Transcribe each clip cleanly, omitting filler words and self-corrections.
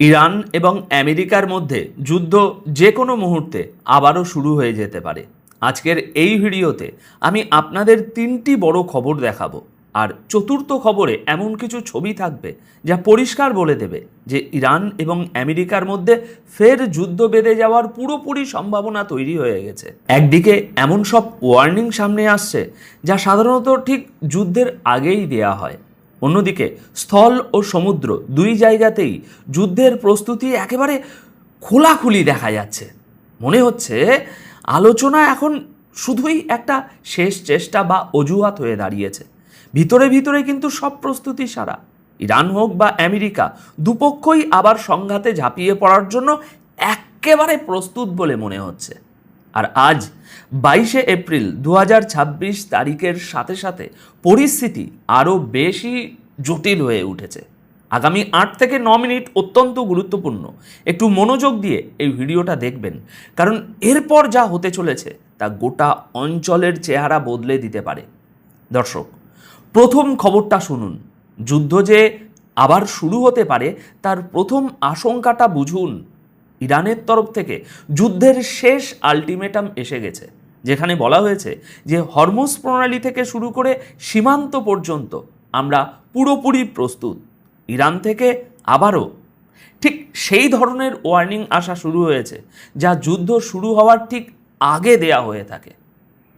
Iran এবং আমেরিকার মধ্যে যুদ্ধ যে কোনো মুহূর্তে আবারও শুরু হয়ে যেতে পারে। আজকের এই ভিডিওতে আমি আপনাদের তিনটি বড় খবর দেখাবো, আর চতুর্থ খবরে এমন কিছু ছবি থাকবে যা পরিষ্কার বলে দেবে যে ইরান এবং আমেরিকার মধ্যে ফের যুদ্ধ বেঁধে যাওয়ার পুরোপুরি সম্ভাবনা তৈরি হয়ে গেছে। একদিকে এমন সব ওয়ার্নিং সামনে আসছে যা সাধারণত ঠিক যুদ্ধের আগেই দেয়া হয়, অন্যদিকে স্থল ও সমুদ্র দুই জায়গাতেই যুদ্ধের প্রস্তুতি একেবারে খোলাখুলি দেখা যাচ্ছে। মনে হচ্ছে আলোচনা এখন শুধুই একটা শেষ চেষ্টা বা অজুহাত হয়ে দাঁড়িয়েছে। ভিতরে ভিতরে কিন্তু সব প্রস্তুতি সারা। ইরান হোক বা আমেরিকা, দুপক্ষই আবার সংঘাতে ঝাঁপিয়ে পড়ার জন্য একেবারে প্রস্তুত বলে মনে হচ্ছে। আর আজ 22শে এপ্রিল 2026 তারিখের সাথে সাথে পরিস্থিতি আরও বেশি জটিল হয়ে উঠেছে। আগামী 8 থেকে 9 মিনিট অত্যন্ত গুরুত্বপূর্ণ। একটু মনোযোগ দিয়ে এই ভিডিওটা দেখবেন, কারণ এরপর যা হতে চলেছে তা গোটা অঞ্চলের চেহারা বদলে দিতে পারে। দর্শক, প্রথম খবরটা শুনুন। যুদ্ধ যে আবার শুরু হতে পারে তার প্রথম আশঙ্কাটা বুঝুন। ইরানের তরফ থেকে যুদ্ধের শেষ আলটিমেটাম এসে গেছে, যেখানে বলা হয়েছে যে হরমুজ প্রণালী থেকে শুরু করে সীমান্ত পর্যন্ত আমরা পুরোপুরি প্রস্তুত। ইরান থেকে আবারও ঠিক সেই ধরনের ওয়ার্নিং আসা শুরু হয়েছে যা যুদ্ধ শুরু হওয়ার ঠিক আগে দেয়া হয়ে থাকে।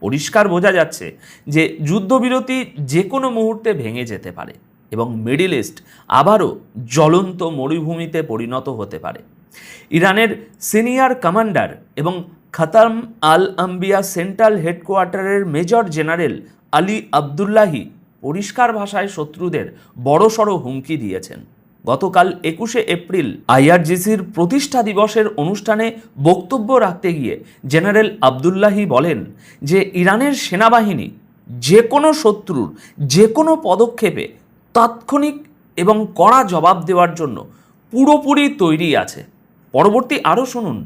পরিষ্কার বোঝা যাচ্ছে যে যুদ্ধবিরতি যে কোনো মুহূর্তে ভেঙে যেতে পারে এবং মিডল ইস্ট আবারও জ্বলন্ত মরুভূমিতে পরিণত হতে পারে। ইরানের সিনিয়র কমান্ডার এবং খতম আল আম্বিয়া central হেডকোয়ার্টারের major general Ali Abdullahi পরিষ্কার ভাষায় শত্রুদের বড়সড় হুমকি দিয়েছেন। গতকাল 21শে এপ্রিল আইআরজিসির প্রতিষ্ঠা দিবসের অনুষ্ঠানে বক্তব্য রাখতে গিয়ে জেনারেল আবদুল্লাহি বলেন যে ইরানের সেনাবাহিনী যে কোনো শত্রুর যে কোনো পদক্ষেপে তাৎক্ষণিক এবং কড়া জবাব দেওয়ার জন্য পুরোপুরি তৈরি আছে। পরবর্তী আরও শুনুন।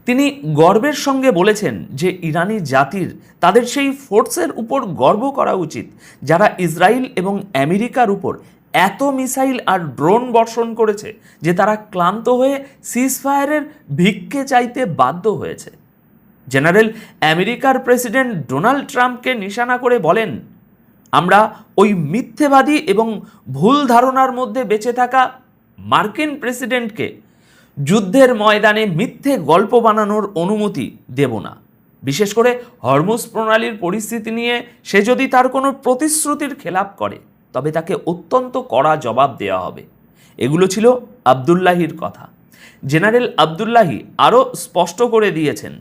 তিনি গর্বের সঙ্গে বলেছেন যে ইরানি জাতির তাদের সেই ফোর্সের উপর গর্ব করা উচিত যারা ইসরায়েল এবং আমেরিকার উপর এত মিসাইল আর ড্রোন বর্ষণ করেছে যে তারা ক্লান্ত হয়ে সিজফায়ারের ভিক্ষে চাইতে বাধ্য হয়েছে। জেনারেল আমেরিকার প্রেসিডেন্ট ডোনাল্ড ট্রাম্পকে নিশানা করে বলেন, আমরা ওই মিথ্যেবাদী এবং ভুল ধারণার মধ্যে বেঁচে থাকা মার্কিন প্রেসিডেন্টকে যুদ্ধের ময়দানে মিথ্যে গল্প বানানোর অনুমতি দেব না। বিশেষ করে হরমুজ প্রণালীর পরিস্থিতি নিয়ে সে যদি তার কোনো প্রতিশ্রুতির খেলাপ করে তবে তাকে অত্যন্ত কড়া জবাব দেওয়া হবে। এগুলো ছিল আবদুল্লাহির কথা। জেনারেল আবদুল্লাহি আরও স্পষ্ট করে দিয়েছেন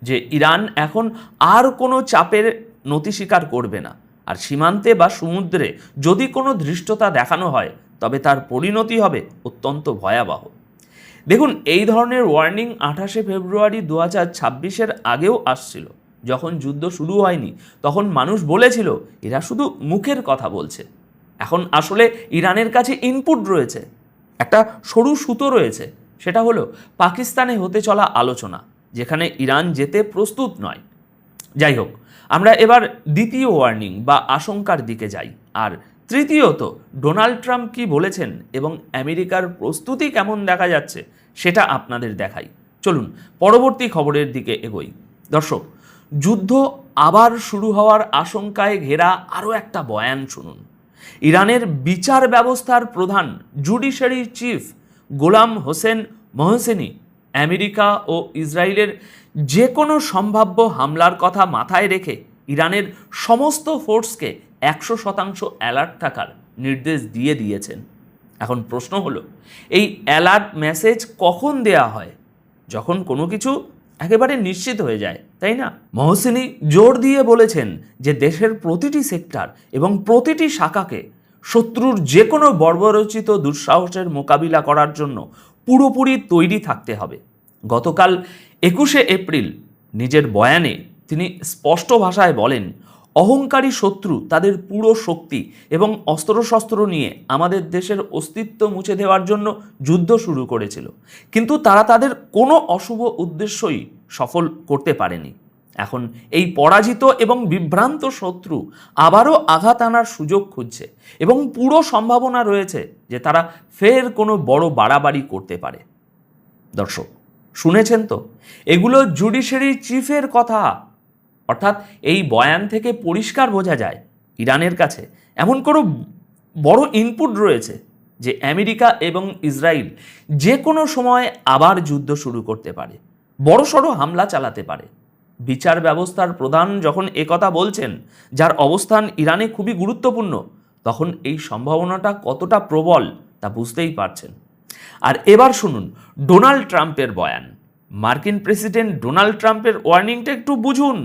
যে ইরান এখন আর কোনো চাপের নতি স্বীকার করবে না, আর সীমান্তে বা সমুদ্রে যদি কোনো ধৃষ্টতা দেখানো হয় তবে তার পরিণতি হবে অত্যন্ত ভয়াবহ। দেখুন, এই ধরনের ওয়ার্নিং 28শে ফেব্রুয়ারি 2026-এর আগেও আসছিল। যখন যুদ্ধ শুরু হয়নি তখন মানুষ বলেছিল এরা শুধু মুখের কথা বলছে। এখন আসলে ইরানের কাছে ইনপুট রয়েছে, একটা সরু সুতো রয়েছে। সেটা হলো পাকিস্তানে হতে চলা আলোচনা, যেখানে ইরান যেতে প্রস্তুত নয়। যাই হোক, আমরা এবার দ্বিতীয় ওয়ার্নিং বা আশঙ্কার দিকে যাই। আর তৃতীয়ত, ডোনাল্ড ট্রাম্প কি বলেছেন এবং আমেরিকার প্রস্তুতি কেমন দেখা যাচ্ছে সেটা আপনাদের দেখাই। চলুন পরবর্তী খবরের দিকে এগোই। দর্শক, যুদ্ধ আবার শুরু হওয়ার আশঙ্কায় ঘেরা আরও একটা বয়ান শুনুন। ইরানের বিচার ব্যবস্থার প্রধান জুডিশিয়ারি চিফ গোলাম হোসেন মোহসেনি আমেরিকা ও ইসরায়েলের যে কোনো সম্ভাব্য হামলার কথা মাথায় রেখে ইরানের সমস্ত ফোর্সকে 100% অ্যালার্ট থাকার নির্দেশ দিয়ে দিয়েছেন। এখন প্রশ্ন হলো, এই অ্যালার্ট মেসেজ কখন দেয়া হয়? যখন কোনো কিছু একেবারে নিশ্চিত হয়ে যায়, তাই না? মহসিনী জোর দিয়ে বলেছেন যে দেশের প্রতিটি সেক্টর এবং প্রতিটি শাখাকে শত্রুর যে কোনো বর্বরচিত দুঃসাহসের মোকাবিলা করার জন্য পুরোপুরি তৈরি থাকতে হবে। গতকাল 21শে এপ্রিল নিজের বয়ানে তিনি স্পষ্ট ভাষায় বলেন, অহংকারী শত্রু তাদের পুরো শক্তি এবং অস্ত্রশস্ত্র নিয়ে আমাদের দেশের অস্তিত্ব মুছে দেওয়ার জন্য যুদ্ধ শুরু করেছিল, কিন্তু তারা তাদের কোনো অশুভ উদ্দেশ্যই সফল করতে পারেনি। এখন এই পরাজিত এবং বিভ্রান্ত শত্রু আবারও আঘাত আনার সুযোগ খুঁজছে এবং পুরো সম্ভাবনা রয়েছে যে তারা ফের কোনো বড় বাড়াবাড়ি করতে পারে। দর্শক, শুনেছেন তো, এগুলো জুডিশিয়ারি চিফের কথা। অর্থাৎ এই বয়ান থেকে পরিষ্কার বোঝা যায় ইরানের কাছে এমন কোনো বড় ইনপুট রয়েছে যে আমেরিকা এবং ইসরায়েল যে কোনো সময় আবার যুদ্ধ শুরু করতে পারে, বড়সড় হামলা চালাতে পারে। বিচার ব্যবস্থার প্রধান যখন একথা বলছেন, যার অবস্থান ইরানে খুবই গুরুত্বপূর্ণ, তখন এই সম্ভাবনাটা কতটা প্রবল তা বুঝতেই পারছেন। আর এবার শুনুন ডোনাল্ড ট্রাম্পের বয়ান। মার্কিন প্রেসিডেন্ট ডোনাল্ড ট্রাম্পের ওয়ার্নিংটা একটু বুঝুন।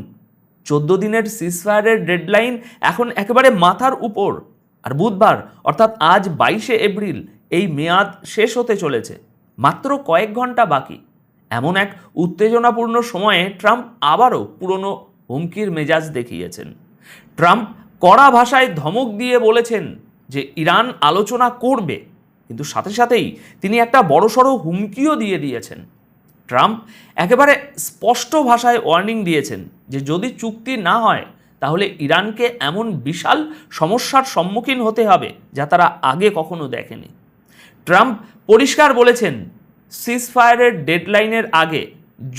14 দিনের সিজফায়ারের ডেডলাইন এখন একেবারে মাথার উপর, আর বুধবার অর্থাৎ আজ 22শে এপ্রিল এই মেয়াদ শেষ হতে চলেছে। মাত্র কয়েক ঘন্টা বাকি। এমন এক উত্তেজনাপূর্ণ সময়ে ট্রাম্প আবারও পুরনো হুমকির মেজাজ দেখিয়েছেন। ট্রাম্প কড়া ভাষায় ধমক দিয়ে বলেছেন যে ইরান আলোচনা করবে, কিন্তু সাথে সাথেই তিনি একটা বড়সড় হুমকিও দিয়ে দিয়েছেন। ট্রাম্প একেবারে স্পষ্ট ভাষায় ওয়ার্নিং দিয়েছেন যে যদি চুক্তি না হয় তাহলে ইরানকে এমন বিশাল সমস্যার সম্মুখীন হতে হবে যা তারা আগে কখনো দেখেনি। ট্রাম্প পরিষ্কার বলেছেন সিজফায়ারের ডেডলাইনের আগে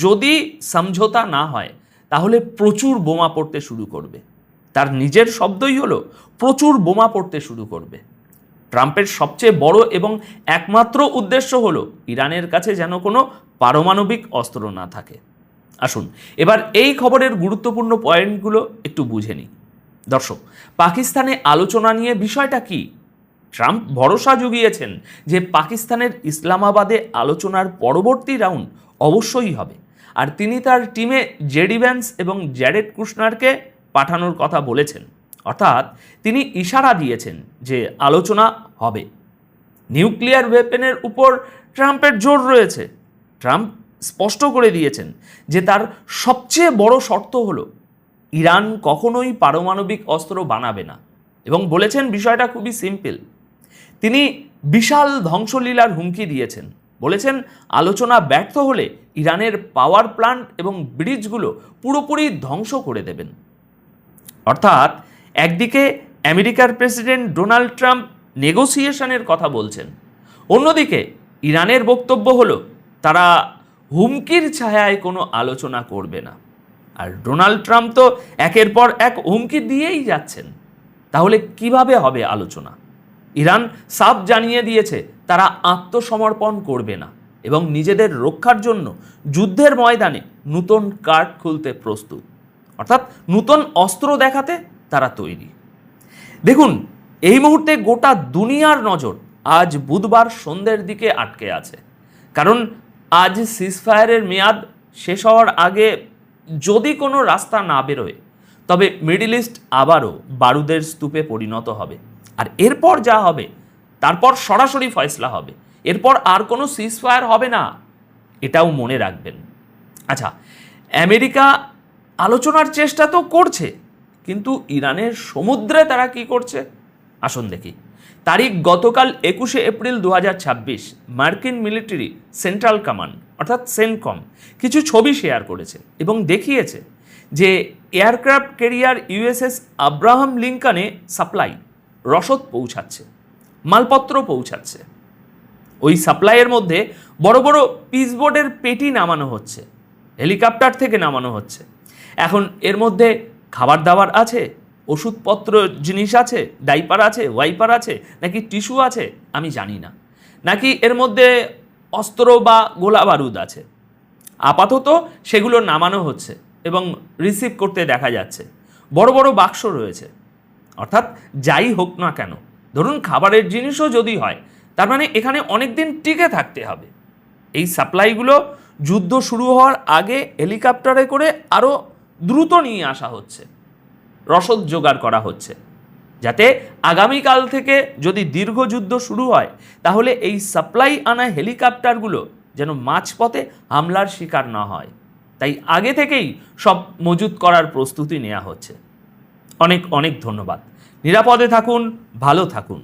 যদি সমঝোতা না হয় তাহলে প্রচুর বোমা পড়তে শুরু করবে। তার নিজের শব্দই হলো প্রচুর বোমা পড়তে শুরু করবে। ট্রাম্পের সবচেয়ে বড় এবং একমাত্র উদ্দেশ্য হলো ইরানের কাছে যেন কোনো পারমাণবিক অস্ত্র না থাকে। আসুন এবার এই খবরের গুরুত্বপূর্ণ পয়েন্টগুলো একটু বুঝে নিই। দর্শক, পাকিস্তানে আলোচনা নিয়ে বিষয়টা কি? ট্রাম্প ভরসা জুগিয়েছেন যে পাকিস্তানের ইসলামাবাদে আলোচনার পরবর্তী রাউন্ড অবশ্যই হবে, আর তিনি তার টিমে জেডি ভ্যান্স এবং জ্যারেড কুশনারকে পাঠানোর কথা বলেছেন। অর্থাৎ তিনি ইশারা দিয়েছেন যে আলোচনা হবে। নিউক্লিয়ার ওয়েপেনের উপর ট্রাম্পের জোর রয়েছে। ট্রাম্প স্পষ্ট করে দিয়েছেন যে তার সবচেয়ে বড় শর্ত হলো ইরান কখনোই পারমাণবিক অস্ত্র বানাবে না, এবং বলেছেন বিষয়টা খুবই সিম্পল। তিনি বিশাল ধ্বংসলীলার হুমকি দিয়েছেন। বলেছেন আলোচনা ব্যর্থ হলে ইরানের পাওয়ার প্ল্যান্ট এবং ব্রিজগুলো পুরোপুরি ধ্বংস করে দেবেন। অর্থাৎ একদিকে আমেরিকার প্রেসিডেন্ট ডোনাল্ড ট্রাম্প নেগোসিয়েশনের কথা বলছেন, অন্যদিকে ইরানের বক্তব্য হলো তারা হুমকির ছায়ায় কোনো আলোচনা করবে না। আর ডোনাল্ড ট্রাম্প তো একের পর এক হুমকি দিয়েই যাচ্ছেন। তাহলে কিভাবে হবে আলোচনা? ইরান সাফ জানিয়ে দিয়েছে তারা আত্মসমর্পণ করবে না এবং নিজেদের রক্ষার জন্য যুদ্ধের ময়দানে নতুন কার্ড খুলতে প্রস্তুত, অর্থাৎ নতুন অস্ত্র দেখাতে তারা তৈরি। দেখুন, এই মুহূর্তে গোটা দুনিয়ার নজর আজ বুধবার সন্ধ্যের দিকে আটকে আছে, কারণ আজ সিজফায়ারের মেয়াদ শেষ হওয়ার আগে যদি কোনো রাস্তা না বেরোয় তবে মিডল ইস্ট আবারও বারুদের স্তূপে পরিণত হবে। আর এরপর যা হবে তারপর সরাসরি ফয়সলা হবে। এরপর আর কোনো সিজফায়ার হবে না, এটাও মনে রাখবেন। আচ্ছা, আমেরিকা আলোচনার চেষ্টা তো করছে, কিন্তু ইরানের সমুদ্রে তারা কি করছে আসুন দেখি। তারিখ গতকাল 21শে এপ্রিল 2026 মার্কিন মিলিটারি সেন্ট্রাল কমান্ড অর্থাৎ সেনকম কিছু ছবি শেয়ার করেছে এবং দেখিয়েছে যে এয়ারক্রাফট ক্যারিয়ার ইউএসএস আব্রাহাম লিঙ্কনে সাপ্লাই রসদ পৌঁছাচ্ছে, মালপত্র পৌঁছাচ্ছে। ওই সাপ্লাইয়ের মধ্যে বড় বড় পিসবোর্ডের পেটি নামানো হচ্ছে, হেলিকপ্টার থেকে নামানো হচ্ছে। এখন এর মধ্যে খাবার দাবার আছে, ওষুধপত্র জিনিস আছে, ডাইপার আছে, ওয়াইপার আছে, নাকি টিস্যু আছে আমি জানি না, নাকি এর মধ্যে অস্ত্র বা গোলা বারুদ আছে। আপাতত সেগুলো নামানো হচ্ছে এবং রিসিভ করতে দেখা যাচ্ছে। বড় বড় বাক্স রয়েছে। অর্থাৎ যাই হোক না কেন, ধরুন খাবারের জিনিসও যদি হয়, তার মানে এখানে অনেক দিন টিকে থাকতে হবে। এই সাপ্লাইগুলো যুদ্ধ শুরু হওয়ার আগে হেলিকপ্টারে করে আরও দ্রুত নিয়ে আসা হচ্ছে, রসদ জোগাড় করা হচ্ছে, যাতে আগামীকাল থেকে যদি দীর্ঘ যুদ্ধ শুরু হয় তাহলে এই সাপ্লাই আনা হেলিকপ্টারগুলো যেন মাঝপথে হামলার শিকার না হয়। তাই আগে থেকেই সব মজুত করার প্রস্তুতি নেওয়া হচ্ছে। অনেক অনেক ধন্যবাদ। নিরাপদে থাকুন, ভালো থাকুন।